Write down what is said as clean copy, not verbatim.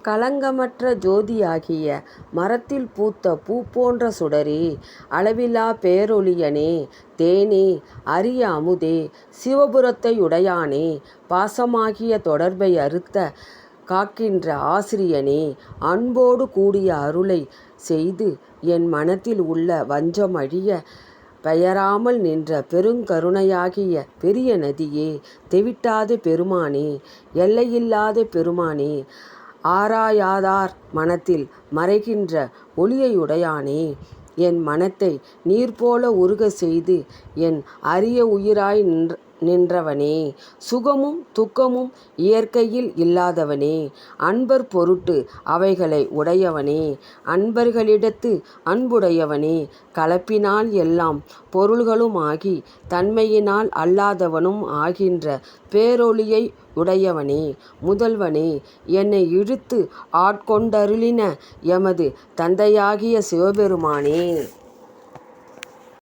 களங்கமற்ற ஜோதியாகிய மரத்தில் பூத்த பூ போன்ற சுடரே, அளவிலா பேரொளியனே, தேனே, அரிய அமுதே, சிவபுரத்தையுடையானே, பாசமாகிய தொடர்பை அறுத்த காக்கின்ற ஆசிரியனே, அன்போடு கூடிய அருளைச் செய்து என் மனத்தில் உள்ள வஞ்சம் அழிய பெயராமல் நின்ற பெருங்கருணையாகிய பெரிய நதியே, தெவிட்டாத பெருமானே, எல்லையில்லாத பெருமானே, ஆராயாதார் மனத்தில் மறைகின்ற ஒளியையுடையானே, என் மனத்தை நீர்போல உருகச் செய்து என் அரிய உயிராய் நின்றவனே, சுகமும் துக்கமும் இயற்கையில் இல்லாதவனே, அன்பர் பொருட்டு அவைகளை உடையவனே, அன்பர்களிடத்து அன்புடையவனே, கலப்பினால் எல்லாம் பொருள்களுமாகி தன்மையினால் அல்லாதவனும் ஆகின்ற பேரொளியை உடையவனே, முதல்வனே, என்னை இழுத்து ஆட்கொண்டருளின எமது தந்தையாகிய சிவபெருமானே.